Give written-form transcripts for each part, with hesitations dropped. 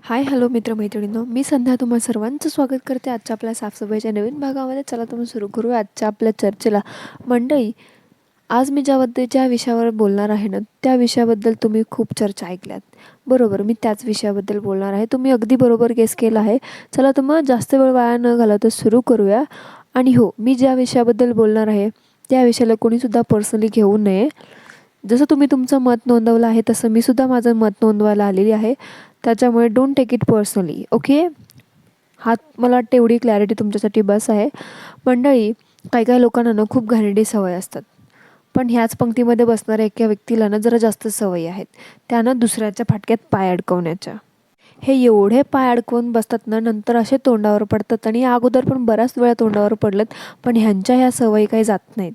Hi hello मित्रमैत्रिणींनो, मी संध्या तुम्हा सर्वांचं स्वागत करते आजच्या आपल्या साफसफाईच्या नवीन भागामध्ये. चला तुम्ही सुरू करूया आजच्या आपल्या चर्चेला. मंडळी, आज मी ज्या विषयावर बोलणार आहे ना, त्या विषयाबद्दल तुम्ही खूप चर्चा ऐकल्यात. बरोबर, मी त्याच विषयाबद्दल बोलणार आहे. तुम्ही अगदी बरोबर गेस केला आहे. चला तर मग जास्त वेळ वाया न घालवता सुरू करूया. आणि हो, मी ज्या विषयाबद्दल बोलणार आहे त्या विषयाला कोणीसुद्धा पर्सनली घेऊ नये. जसं तुम्ही तुमचं मत नोंदवलं आहे तसं मी सुद्धा माझं मत नोंदवायला आलेली आहे. त्याच्यामुळे don't take it personally, okay. हा, मला वाटतं एवढी क्लॅरिटी तुमच्यासाठी बस आहे. मंडळी, काही काही लोकांना ना खूप घाणेरडी सवय असतात. पण ह्याच पंक्तीमध्ये बसणाऱ्या एका व्यक्तीला ना जरा जास्त सवयी आहेत. त्यानं दुसऱ्याच्या फाटक्यात पाय अडकवण्याच्या. हे एवढे पाय अडकवून बसतात ना, नंतर असे तोंडावर पडतात. आणि या अगोदर पण बऱ्याच वेळा तोंडावर पडलेत, पण ह्यांच्या ह्या सवयी काही जात नाहीत.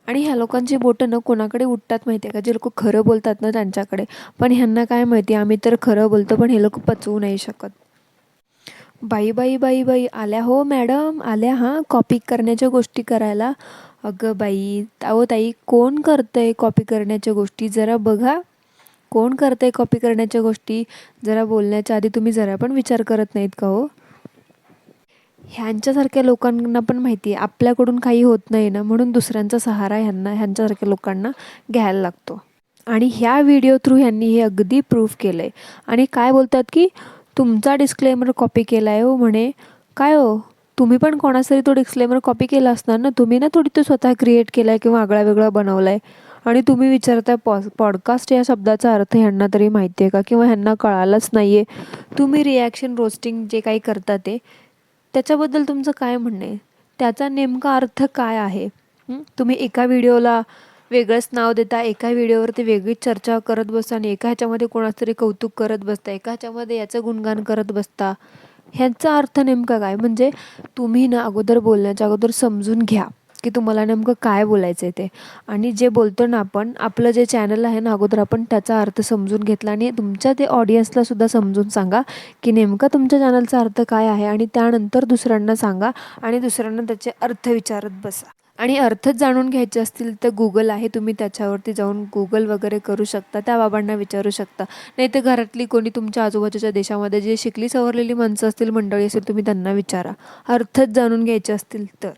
आणि ह्या लोकांची बोटं ना कोणाकडे उठतात माहिती आहे का? जे लोक खरं बोलतात ना त्यांच्याकडे. पण ह्यांना काय माहिती, आम्ही तर खरं बोलतो पण हे लोक पचवू नाही शकत. बाई बाई बाई बाई, आल्या हो मॅडम, आल्या हां कॉपी करण्याच्या गोष्टी करायला. अगं बाई, अहो ताई, कोण करतंय कॉपी करण्याच्या गोष्टी? जरा बघा, कोण करतंय कॉपी करण्याच्या गोष्टी? जरा बोलण्याच्या आधी तुम्ही जरा पण विचार करत नाहीत का हो? ह्यांच्यासारख्या लोकांना पण माहिती आहे आपल्याकडून काही होत नाही ना, म्हणून दुसऱ्यांचा सहारा ह्यांच्यासारख्या लोकांना घ्यायला लागतो. आणि ह्या व्हिडिओ थ्रू ह्यांनी हे अगदी प्रूफ केलं आहे. आणि काय बोलतात की तुमचा डिस्क्लेमर कॉपी केला आहे हो म्हणे. काय हो, तुम्ही पण कोणासाठी तो डिस्क्लेमर कॉपी केला असणार ना. तुम्ही ना थोडी तो स्वतः क्रिएट केला आहे किंवा आगळा वेगळा बनवला आहे. आणि तुम्ही विचारताय पॉडकास्ट या शब्दाचा अर्थ ह्यांना तरी माहिती आहे का, किंवा ह्यांना कळालंच नाही आहे. तुम्ही रिॲक्शन रोस्टिंग जे काही करता ते, त्याच्याबद्दल तुमचं काय म्हणणं आहे? त्याचा नेमका अर्थ काय आहे? तुम्ही एका व्हिडिओला वेगळंच नाव देता, एका व्हिडिओवरती वेगळीच चर्चा करत बसता, आणि एका ह्याच्यामध्ये कोणाचं तरी कौतुक करत बसता, एका ह्याच्यामध्ये याचं गुणगान करत बसता. ह्याचा अर्थ नेमका काय? म्हणजे तुम्ही ना अगोदर बोलण्याच्या अगोदर समजून घ्या की तुम्हाला नेमकं काय बोलायचं आहे ते. आणि जे बोलतो ना आपण, आपलं जे चॅनल आहे ना, अगोदर आपण त्याचा अर्थ समजून घेतला आणि तुमच्या ते ऑडियन्सला सुद्धा समजून सांगा की नेमका तुमच्या चॅनलचा अर्थ काय आहे. आणि त्यानंतर दुसऱ्यांना सांगा आणि दुसऱ्यांना त्याचे अर्थ विचारत बसा. आणि अर्थच जाणून घ्यायचे असतील तर गुगल आहे, तुम्ही त्याच्यावरती जाऊन गुगल वगैरे करू शकता, त्या बाबांना विचारू शकता. नाही तर घरातली कोणी तुमच्या आजूबाजूच्या देशामध्ये जे शिकली सवरलेली माणसं असतील, मंडळी असेल, तुम्ही त्यांना विचारा, अर्थच जाणून घ्यायचे असतील तर.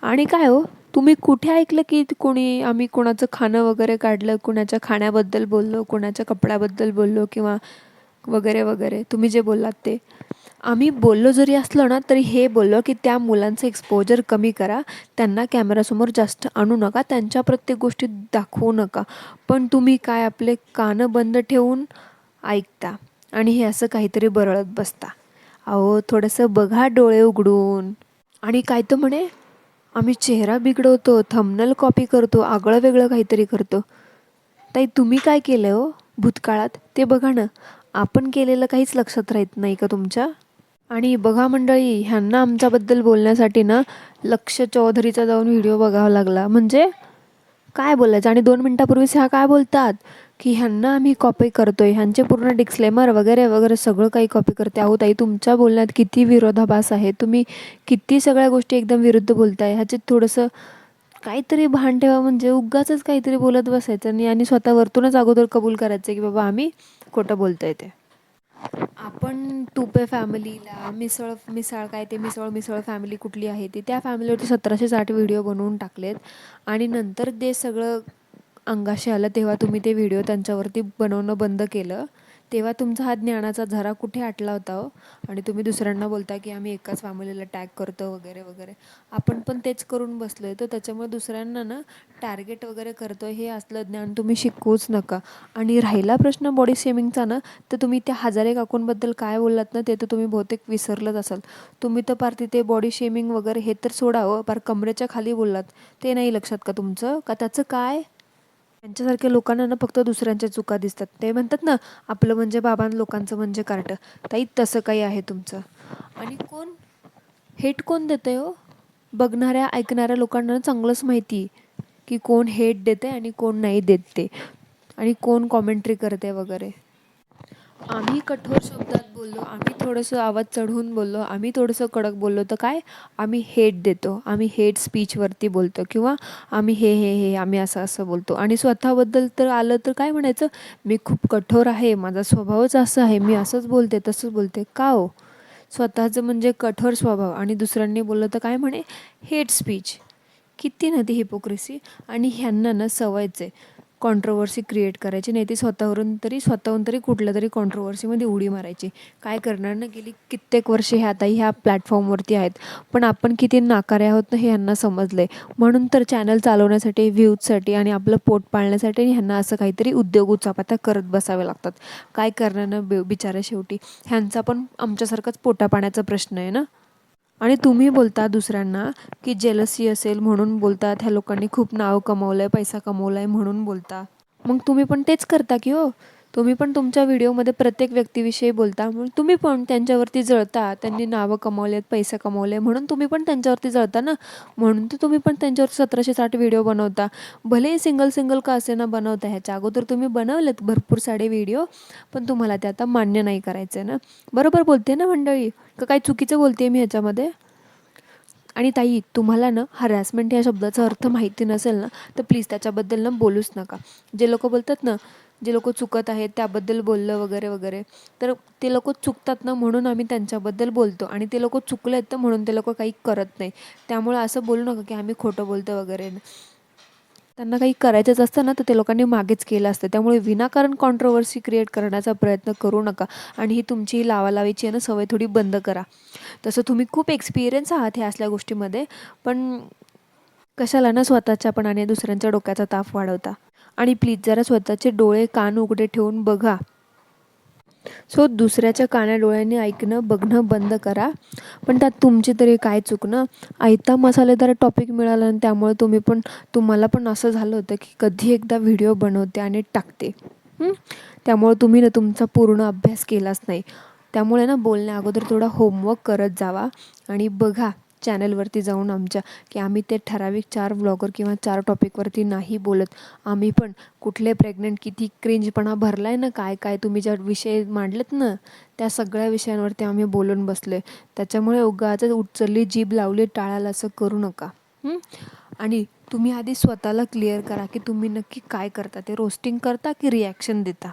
आणि काय हो, तुम्ही कुठे ऐकलं की कोणी आम्ही कोणाचं खाणं वगैरे काढलं, कुणाच्या खाण्याबद्दल बोललो, कुणाच्या कपड्याबद्दल बोललो, किंवा वगैरे वगैरे तुम्ही जे बोललात ते. आम्ही बोललो जरी असलो ना तरी हे बोललो की त्या मुलांचं एक्सपोजर कमी करा, त्यांना कॅमेरासमोर जास्त आणू नका, त्यांच्या प्रत्येक गोष्टी दाखवू नका. पण तुम्ही काय आपले कानं बंद ठेवून ऐकता आणि हे असं काहीतरी बरळत बसता. अहो, थोडंसं बघा डोळे उघडून. आणि काय तर म्हणे, आम्ही चेहरा बिघडवतो, थंबनेल कॉपी करतो, आगळं वेगळं काहीतरी करतो. ताई, तुम्ही काय केलं हो भूतकाळात ते बघा ना. आपण केलेलं काहीच लक्षात राहत नाही का तुमच्या? आणि बघा मंडळी, ह्यांना आमच्याबद्दल बोलण्यासाठी ना लक्ष चौधरीचा जाऊन व्हिडिओ बघावा लागला. म्हणजे काय बोलायचं. आणि 2 मिनिटापूर्वीच ह्या काय बोलतात की ह्यांना आम्ही कॉपी करतोय, ह्यांचे पूर्ण डिस्क्लेमर वगैरे वगैरे सगळं काही कॉपी करते. अहो ताई, तुमच्या बोलण्यात किती विरोधाभास आहे. तुम्ही किती सगळ्या गोष्टी एकदम विरुद्ध बोलताय. ह्याच्यात थोडंसं काहीतरी भान ठेवा. म्हणजे उगाचच काहीतरी बोलत बसायचं आणि स्वतः वरतूनच अगोदर कबूल करायचं की बाबा आम्ही खोटं बोलतोय ते. आपण तुपे फॅमिलीला मिसळ मिसळ काय ते मिसळ मिसळ फॅमिली कुठली आहे ती, त्या फॅमिलीवरती 1760 व्हिडिओ बनवून टाकलेत. आणि नंतर ते सगळं अंगाशी आलं तेव्हा तुम्ही ते व्हिडिओ त्यांच्यावरती बनवणं बंद केलं. तेव्हा तुमचा हा ज्ञानाचा झरा कुठे आटला होता हो? आणि तुम्ही दुसऱ्यांना बोलता की आम्ही एकाच फॅमिलीला टॅग करतो वगैरे वगैरे. आपण पण तेच करून बसलोय. तर त्याच्यामुळे दुसऱ्यांना ना टार्गेट वगैरे करतोय, हे असलं ज्ञान तुम्ही शिकवूच नका. आणि राहिला प्रश्न बॉडी शेमिंगचा ना, तर तुम्ही त्या हजारे काकूंबद्दल काय बोललात ना, ते तर तुम्ही बहुतेक विसरलंच असाल. तुम्ही तर पार तिथे बॉडी शेमिंग वगैरे हे तर सोडावं, पार कमरेच्या खाली बोललात. ते नाही लक्षात का तुमचं? का त्याचं काय? त्यांच्यासारख्या लोकांना ना फक्त दुसऱ्यांच्या चुका दिसतात. ते म्हणतात ना, आपलं म्हणजे बाबां, लोकांचं म्हणजे कार्ट. ताई, तसं काही आहे तुमचं. आणि कोण हेट कोण देतंय हो? बघणाऱ्या ऐकणाऱ्या लोकांना चांगलंच माहिती की कोण हेट देते आणि कोण नाही देत ते, आणि कोण कॉमेंट्री करते वगैरे. आम्ही कठोर शब्दात बोललो, आम्ही थोडंसं आवाज चढवून बोललो, आम्ही थोडंसं कडक बोललो तर काय आम्ही हेट देतो, आम्ही हेट स्पीचवरती बोलतो किंवा आम्ही हे आम्ही असं बोलतो. आणि स्वतःबद्दल तर आलं तर काय म्हणायचं, मी खूप कठोर आहे, माझा स्वभावच असा आहे, मी असंच बोलते तसंच बोलते. का हो? स्वतःचं म्हणजे कठोर स्वभाव आणि दुसऱ्यांनी बोललं तर काय म्हणे हेट स्पीच. किती ना ती हिपोक्रेसी. आणि ह्यांना ना सवयच आहे कॉन्ट्रोवर्सी क्रिएट करायची, नाही ती स्वतःहून तरी कुठल्या तरी कॉन्ट्रोवर्सीमध्ये उडी मारायची. काय करणार ना, गेली कित्येक वर्षे ह्या आता ह्या प्लॅटफॉर्मवरती आहेत, पण आपण किती नाकारे आहोत ना हे ह्यांना समजलं आहे. म्हणून तर चॅनल चालवण्यासाठी, व्ह्यूजसाठी आणि आपलं पोट पाळण्यासाठी ह्यांना असं काहीतरी उद्योग उचापत्या करत बसावे लागतात. काय करणार ना बिचारे, शेवटी ह्यांचा पण आमच्यासारखाच पोटापाण्याचा प्रश्न आहे ना. आणि तुम्ही बोलता दुसऱ्यांना की जेलसी असेल म्हणून बोलतात, ह्या लोकांनी खूप नाव कमवलं आहे, पैसा कमवला आहे म्हणून बोलता. मग तुम्ही पण तेच करता की हो. तुम्ही पण तुमच्या व्हिडिओमध्ये प्रत्येक व्यक्तीविषयी बोलता, म्हणून तुम्ही पण त्यांच्यावरती जळता. त्यांनी नावं कमवलेत, पैसे कमवले म्हणून तुम्ही पण त्यांच्यावरती जळता ना. म्हणून तर तुम्ही पण त्यांच्यावर 1760 व्हिडिओ बनवता. भलेही सिंगल सिंगल का असे ना बनवता. ह्याच्या अगोदर तुम्ही बनवलेत भरपूर सारे व्हिडिओ, पण तुम्हाला ते आता मान्य नाही करायचं आहे ना. बरोबर बोलते ना मंडळी, का काही चुकीचं बोलते मी ह्याच्यामध्ये? आणि ताई, तुम्हाला ना हरॅसमेंट या शब्दाचा अर्थ माहिती नसेल ना, तर प्लीज त्याच्याबद्दल ना बोलूच नका. जे लोक बोलतात ना, जे लोक चुकत आहेत त्याबद्दल बोललं वगैरे वगैरे, तर ते लोक चुकतात ना म्हणून आम्ही त्यांच्याबद्दल बोलतो, आणि ते लोक चुकलेत तर म्हणून ते लोक काही करत नाही. त्यामुळे असं बोलू नका की आम्ही खोटं बोलतो वगैरे. त्यांना काही करायचंच असतं ना तर ते लोकांनी मागेच केलं असतं. त्यामुळे विनाकारण कॉन्ट्रोवर्सी क्रिएट करण्याचा प्रयत्न करू नका. आणि ही तुमची लावालावीची आहे ना सवय थोडी बंद करा. तसं तुम्ही खूप एक्सपिरियन्स आहात ह्या असल्या गोष्टीमध्ये, पण कशाला ना स्वतःच्या पण आणि दुसऱ्यांच्या डोक्याचा ताप वाढवता. आणि प्लीज जरा स्वतःचे डोळे कान उघडे ठेवून बघा. सो दुसऱ्याच्या काना डोळ्यांनी ऐकणं बघणं बंद करा. पण त्यात तुमची तरी काय चूक ना. आयता मसालेदार टॉपिक मिळाला आणि त्यामुळे तुम्हाला पण असं झालं होतं की कधी एकदा व्हिडिओ बनवते आणि टाकते. त्यामुळे तुम्ही ना तुमचा पूर्ण अभ्यास केलाच नाही. त्यामुळे ना बोलण्या अगोदर थोडा होमवर्क करत जावा आणि बघा चॅनलवरती जाऊन आमच्या, की आम्ही ते ठराविक 4 व्लॉगर किंवा 4 टॉपिकवरती नाही बोलत. आम्ही पण कुठले प्रेग्नंट, किती क्रिंजपणा भरला आहे ना, काय काय तुम्ही ज्या विषय मांडलेत ना त्या सगळ्या विषयांवरती आम्ही बोलून बसलो आहे. त्याच्यामुळे उगाचच उचलली जीभ लावली टाळायला असं करू नका. आणि तुम्ही आधी स्वतःला क्लिअर करा की तुम्ही नक्की काय करता. ते रोस्टिंग करता की रिॲक्शन देता.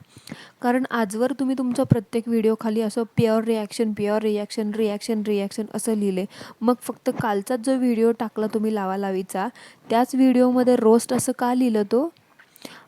कारण आजवर तुम्ही तुमचा प्रत्येक व्हिडिओ खाली असं pure reaction, pure reaction, reaction, reaction असं लिहिले. मग फक्त कालचाच जो व्हिडिओ टाकला तुम्ही लावालावीचा, त्याच व्हिडिओमध्ये रोस्ट असं का लिहिलं तो?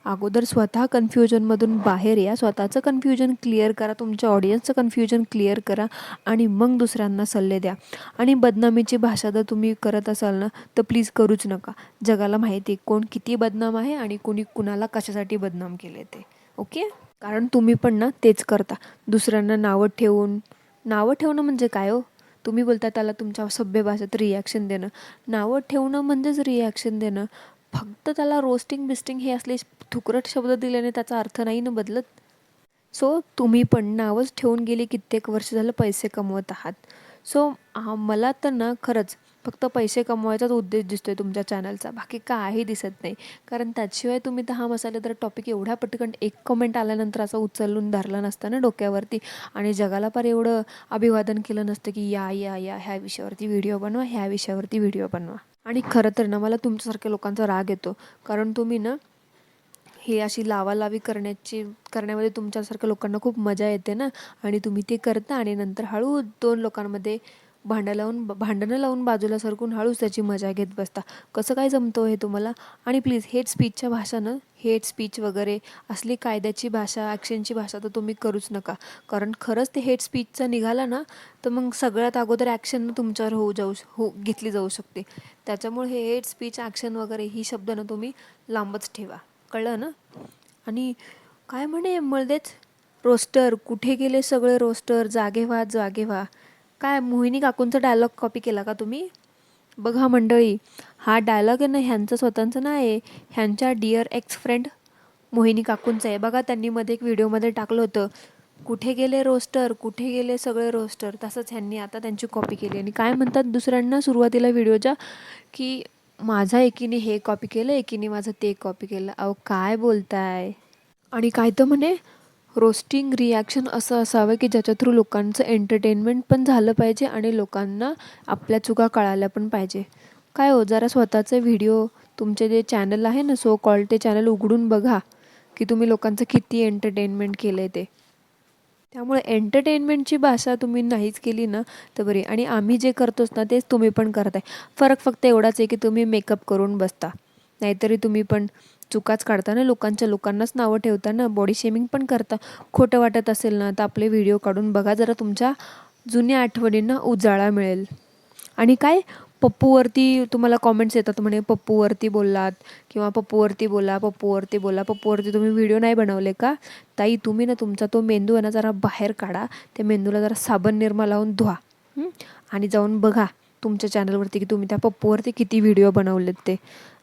अगोदर स्वतः कन्फ्युजनमधून बाहेर या, स्वतःचं कन्फ्युजन क्लिअर करा, तुमच्या ऑडियन्सचं कन्फ्युजन क्लिअर करा आणि मग दुसऱ्यांना सल्ले द्या. आणि बदनामीची भाषा जर तुम्ही करत असाल ना तर प्लीज करूच नका. जगाला माहिती आहे कोण किती बदनाम आहे आणि कोणी कुणाला कशासाठी बदनाम केले ते. ओके. कारण तुम्ही पण ना तेच करता. दुसऱ्यांना नावं ठेवणं म्हणजे काय हो? तुम्ही बोलता त्याला तुमच्या सभ्य भाषेत रिॲक्शन देणं. नावं ठेवणं म्हणजेच रिॲक्शन देणं. फक्त त्याला रोस्टिंग बिस्टिंग हे असले थुकरट शब्द दिल्याने त्याचा अर्थ नाही ना बदलत. सो तुम्ही पण नावच ठेवून गेली कित्येक वर्ष झालं पैसे कमवत आहात. सो मला तर ना खरंच फक्त पैसे कमवायचाच उद्देश दिसतोय तुमच्या चॅनलचा, बाकी काही दिसत नाही. कारण त्याशिवाय तुम्ही 10 मसालेदार टॉपिक एवढ्या पटकन एक कमेंट आल्यानंतर असं उचलून धरला नसता ना डोक्यावरती, आणि जगाला फार एवढं अभिवादन केलं नसतं की या या या ह्या विषयावरती व्हिडिओ बनवा, ह्या विषयावरती व्हिडिओ बनवा. आणि खरं तर ना मला तुमच्यासारख्या लोकांचा राग येतो. कारण तुम्ही ना हे अशी लावालावी करण्यामध्ये तुमच्यासारख्या लोकांना खूप मजा येते ना, आणि तुम्ही ते करता आणि नंतर हळू 2 लोकांमध्ये भांडणं लावून बाजूला सरकून हळूच त्याची मजा घेत बसता. कसं काय जमतं हे तुम्हाला? आणि प्लीज हेट स्पीचच्या भाषानं, हेट स्पीच वगैरे असली कायद्याची भाषा, ॲक्शनची भाषा तर तुम्ही करूच नका. कारण खरंच ते हेट स्पीचचं निघाला ना तर मग सगळ्यात अगोदर ॲक्शन तुमच्यावर घेतली जाऊ शकते. त्याच्यामुळे हे हेट स्पीच, ॲक्शन वगैरे ही शब्द ना तुम्ही लांबच ठेवा. कळलं ना? आणि काय म्हणे मळदेच, रोस्टर कुठे गेले सगळे रोस्टर, जागे व्हा जागे व्हा. काय मोहिनी काकूंचा डायलॉग कॉपी केला का तुम्ही? बघा मंडळी, हा डायलॉग आहे ना ह्यांचं स्वतःचं नाही आहे, ह्यांच्या डिअर एक्स फ्रेंड मोहिनी काकूंचं आहे. बघा त्यांनी मध्ये एक व्हिडिओमध्ये टाकलं होतं, कुठे गेले रोस्टर, कुठे गेले सगळे रोस्टर. तसंच ह्यांनी आता त्यांची कॉपी केली. आणि काय म्हणतात दुसऱ्यांना सुरुवातीला व्हिडिओच्या, की माझा एकीने हे कॉपी केलं, एकीने माझं ते कॉपी केलं. अहो काय बोलताय? आणि काय तर म्हणे रोस्टिंग रिॲक्शन असं असावं की ज्याच्या थ्रू लोकांचं एंटरटेनमेंट पण झालं पाहिजे आणि लोकांना आपल्या चुका कळायला पण पाहिजे. काय हो, जरा स्वतःचे व्हिडिओ, तुमचे जे चॅनल आहे ना सो कॉल्ड, ते चॅनल उघडून बघा की तुम्ही लोकांचं किती एंटरटेनमेंट केलं आहे ते. त्यामुळे एंटरटेनमेंटची भाषा तुम्ही नाहीच केली ना तर बरी. आणि आम्ही जे करतोच ना तेच तुम्ही पण करताय. फरक फक्त एवढाच आहे की तुम्ही मेकअप करून बसता, नाहीतरी तुम्ही पण चुकाच काढता ना, लोकांनाच नावं ठेवता ना, बॉडी शेमिंग पण करता. खोटं वाटत असेल ना तर आपले व्हिडिओ काढून बघा, जरा तुमच्या जुन्या आठवणींना उजाळा मिळेल. आणि काय, पप्पूवरती तुम्हाला कॉमेंट्स येतात म्हणे पप्पूवरती बोललात किंवा पप्पूवरती बोला, पप्पूवरती बोला. पप्पूवरती तुम्ही व्हिडिओ नाही बनवले का? ताई तुम्ही ना तुमचा तो मेंदू आहे ना जरा बाहेर काढा, त्या मेंदूला जरा साबण निरमा लावून धुवा आणि जाऊन बघा तुमच्या चॅनलवरती की तुम्ही त्या पप्पूवरती किती व्हिडिओ बनवलेत ते.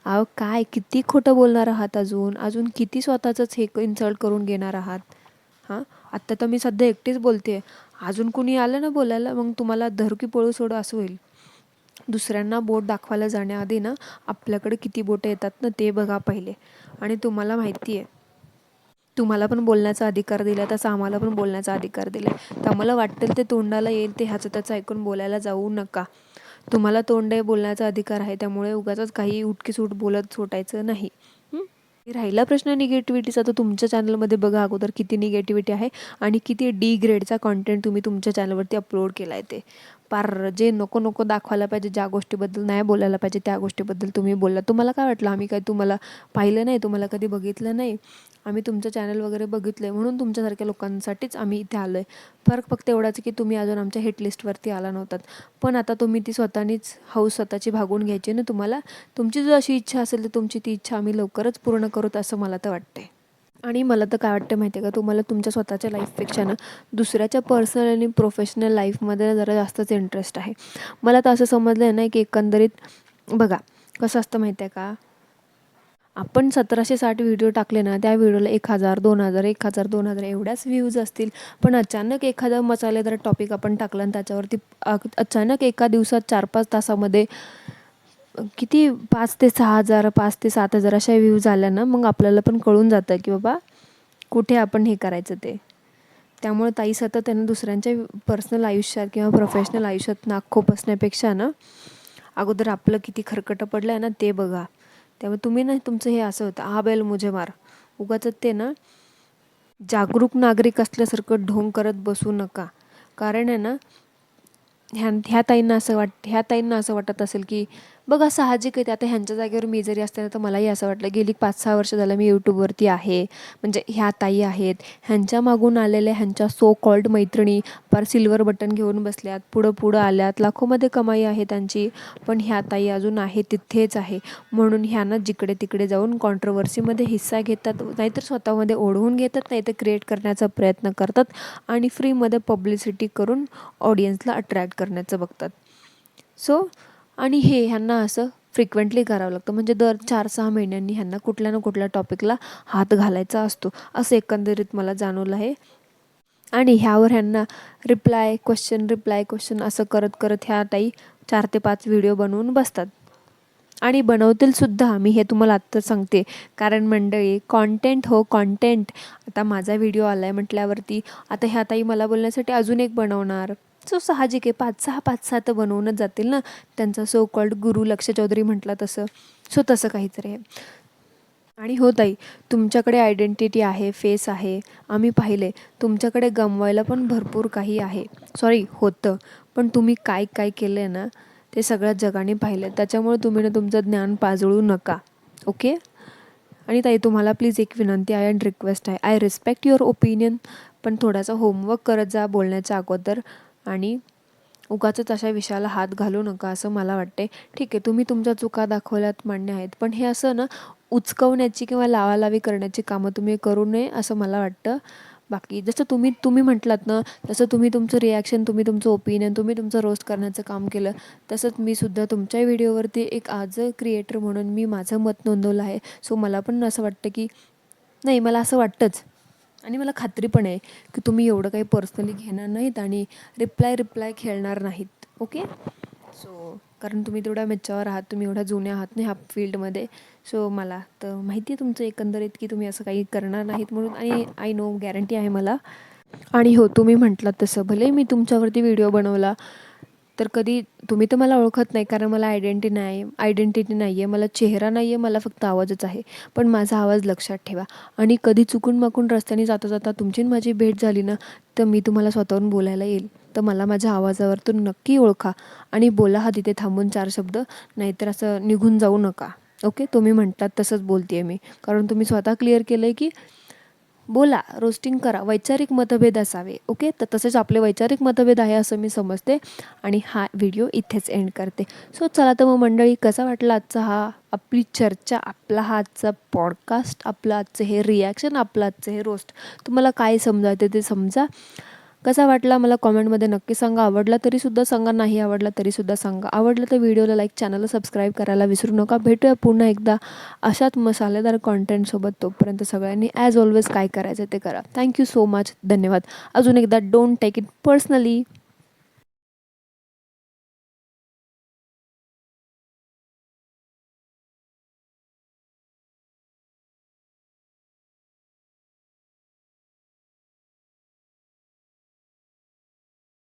अहो काय, किती खोटं बोलणार आहात, अजून अजून किती स्वतःचंच हे इन्सल्ट करून घेणार आहात. हां, आत्ता तर मी सध्या एकटीच बोलते, अजून कुणी आलं ना बोलायला मग तुम्हाला धरू की पळू सोडू असं होईल. दुसऱ्यांना बोट दाखवायला जाण्याआधी ना आपल्याकडे किती बोटं येतात ना ते बघा पहिले. आणि तुम्हाला माहिती आहे, तुम्हाला पण बोलण्याचा अधिकार दिला तसं आम्हाला पण बोलण्याचा अधिकार दिला आहे. तर आम्हाला वाटेल ते तोंडाला येईल ते ह्याचं त्याचं ऐकून बोलायला जाऊ नका. तुम्हाला तोंड आहे, बोलण्याचा अधिकार आहे, त्यामुळे उगाचच काही उठकीसूट बोलत सुटायचं नाही. राहिला प्रश्न निगेटिव्हिटीचा, तर तुमच्या चॅनलमध्ये बघा अगोदर किती निगेटिव्हिटी आहे आणि किती डी ग्रेडचा कॉन्टेंट तुम्ही तुमच्या चॅनलवरती अपलोड केला आहे. ते पार जे नको नको दाखवायला पाहिजे, ज्या गोष्टीबद्दल नाही बोलायला पाहिजे त्या गोष्टीबद्दल तुम्ही बोलला. तुम्हाला काय वाटलं आम्ही काय तुम्हाला पाहिलं नाही, तुम्हाला कधी बघितलं नाही? आम्ही तुमचं चॅनल वगैरे बघितलं आहे म्हणून तुमच्यासारख्या लोकांसाठीच आम्ही इथे आलो आहे. फरक फक्त एवढाच की तुम्ही अजून आमच्या हिट लिस्टवरती आला नव्हतात. पण आता तुम्ही ती स्वतःनीच हौस स्वतःची भागून घ्यायची ना तुम्हाला. तुमची जर अशी इच्छा असेल तर तुमची ती इच्छा आम्ही लवकरच पूर्ण करूत असं मला तर वाटते. आणि मला तर काय वाटतं माहिती आहे का, तुम्हाला तुमच्या स्वतःच्या लाईफपेक्षा ना दुसऱ्याच्या पर्सनल आणि प्रोफेशनल लाईफमध्ये जरा जास्तच इंटरेस्ट आहे. मला तर असं समजलं आहे ना की एकंदरीत बघा कसं असतं माहिती आहे का, आपण 1760 व्हिडिओ टाकले ना, त्या व्हिडिओला 1000, 2000, 1000, 2000 एवढ्याच व्ह्यूज असतील. पण अचानक एखादा मसालेदार टॉपिक आपण टाकला आणि त्याच्यावरती अचानक एका दिवसात 4-5 तासामध्ये किती 5 ते 6,000, 5 ते 7,000 अशा व्ह्यूज आल्या ना, मग आपल्याला पण कळून जातं की बाबा कुठे आपण हे करायचं ते. त्यामुळे ताई सतत त्यांना दुसऱ्यांच्या पर्सनल आयुष्यात किंवा प्रोफेशनल आयुष्यात नाक खुपसण्यापेक्षा ना अगोदर आपलं किती खरकटं पडलं आहे ना ते बघा. त्यामुळे तुम्ही ना तुमचं हे असं होतं, हा बैल मुझे मार, उगाच ते ना जागरूक नागरिक असल्यासारखं ढोंग करत बसू नका. कारण आहे ना ह्या ताईंना असं वाटत असेल की बघा साहजिक आहे ते. आता ह्यांच्या जागेवर मी जरी असते ना तर मलाही असं वाटलं, गेली 5-6 वर्ष झालं मी यूट्यूबवरती आहे, म्हणजे ह्या ताई आहेत, ह्यांच्या मागून आलेल्या ह्यांच्या सो कॉल्ड मैत्रिणी पार सिल्वर बटन घेऊन बसल्यात, पुढं पुढं आल्यात, लाखोमध्ये कमाई आहे त्यांची. पण ह्या ताई अजून आहे तिथेच आहे, म्हणून ह्यांना जिकडे तिकडे जाऊन कॉन्ट्रोवर्सीमध्ये हिस्सा घेतात, नाहीतर स्वतःमध्ये ओढवून घेतात, नाहीतर क्रिएट करण्याचा प्रयत्न करतात आणि फ्रीमध्ये पब्लिसिटी करून ऑडियन्सला अट्रॅक्ट करण्याचं बघतात. सो आणि हे ह्यांना असं फ्रिक्वेंटली करावं लागतं, म्हणजे दर 4-6 महिन्यांनी ह्यांना कुठल्या ना कुठल्या टॉपिकला हात घालायचा असतो, असं एकंदरीत मला जाणवलं आहे. आणि ह्यावर ह्यांना रिप्लाय क्वेश्चन असं करत करत ह्या ताई 4 ते 5 व्हिडिओ बनवून बसतात. आणि बनवतील सुद्धा, मी हे तुम्हाला आत्ता सांगते. कारण मंडळी, कॉन्टेंट हो कॉन्टेंट. आता माझा व्हिडिओ आला आहे म्हटल्यावरती आता ह्या ताई मला बोलण्यासाठी अजून एक बनवणार. सो साहजिक आहे 5-6 तर बनवूनच जातील ना. त्यांचा सो कॉल्ड गुरु लक्ष चौधरी म्हटला तसं. सो तसं काहीतरी आहे. आणि हो ताई, तुमच्याकडे आयडेंटिटी आहे, फेस आहे, आम्ही पाहिले. तुमच्याकडे गमवायला पण भरपूर काही आहे. सॉरी होतं, पण तुम्ही काय काय केलं आहे ना ते सगळ्या जगाने पाहिलं. त्याच्यामुळे तुम्ही ना तुमचं ज्ञान पाजळू नका, ओके. आणि ताई तुम्हाला प्लीज एक विनंती आहे अँड रिक्वेस्ट आहे, आय रिस्पेक्ट युअर ओपिनियन, पण थोडासा होमवर्क करत जा बोलण्याच्या अगोदर. आणि उगाचच अशा विषयाला हात घालू नका असं मला वाटते. ठीक आहे, तुम्ही तुमच्या चुका दाखवल्यात, मान्य आहेत, पण हे असं ना उचकवण्याची किंवा लावालावी करण्याची कामं तुम्ही करू नये असं मला वाटतं. बाकी जसं तुम्ही तुम्ही म्हटलात ना, तसं तुम्ही तुमचं रिॲक्शन, तुम्ही तुमचं ओपिनियन, तुम्ही तुमचं रोस्ट करण्याचं काम केलं, तसंच मी सुद्धा तुमच्या व्हिडिओवरती एक ॲज अ क्रिएटर म्हणून मी माझं मत नोंदवलं आहे. सो मला पण असं वाटतं की नाही, मला असं वाटतंच आणि मला खात्री पण आहे की तुम्ही एवढं काही पर्सनली घेणार नाहीत आणि रिप्लाय खेळणार नाहीत, ओके. सो कारण तुम्ही तेवढ्या मॅच्युअर आहात, तुम्ही एवढ्या जुन्या आहात ना ह्या फील्डमध्ये. सो मला तर माहिती आहे तुमचं एकंदरीत की तुम्ही असं काही करणार नाहीत म्हणून, आणि आय नो, गॅरंटी आहे मला. आणि हो, तुम्ही म्हटलात तसं, भले मी तुमच्यावरती व्हिडिओ बनवला तर कधी तुम्ही तर मला ओळखत नाही, कारण मला आयडेंटिटी नाही आहे, मला चेहरा नाही आहे, मला फक्त आवाजच आहे. पण माझा आवाज लक्षात ठेवा. आणि कधी चुकून माकून रस्त्याने जाता जाता तुमची आणि माझी भेट झाली ना, तर मी तुम्हाला स्वतःहून बोलायला येईल. तर मला माझ्या आवाजावरतून नक्की ओळखा आणि बोला हा तिथे थांबून 4 शब्द, नाहीतर असं निघून जाऊ नका. ओके, तुम्ही म्हटलात तसंच बोलते आहे मी, कारण तुम्ही स्वतः क्लिअर केलं आहे की बोला, रोस्टिंग करा, वैचारिक मतभेद असावे. ओके, तर तसेच आपले वैचारिक मतभेद आहे असं मी समजते, आणि हा व्हिडिओ इथेच एंड करते. सो चला तर मग मंडळी, कसा वाटला आजचा हा आपली चर्चा, आपला हा आजचा पॉडकास्ट, आपलं आजचं हे रिॲक्शन, आपलं आजचं हे रोस्ट, तुम्हाला काय समजायचं ते समजा. कसा वाटला मला कॉमेंटमध्ये नक्की सांगा. आवडला तरीसुद्धा सांगा, नाही आवडला तरीसुद्धा सांगा. आवडलं तर व्हिडिओला लाईक, चॅनलला सबस्क्राईब करायला विसरू नका. भेटूया पुन्हा एकदा अशाच मसालेदार कॉन्टेंटसोबत. तोपर्यंत सगळ्यांनी ॲज ऑलवेज काय करायचं ते करा. Thank you so much. धन्यवाद. अजून एकदा, डोंट टेक इट पर्सनली.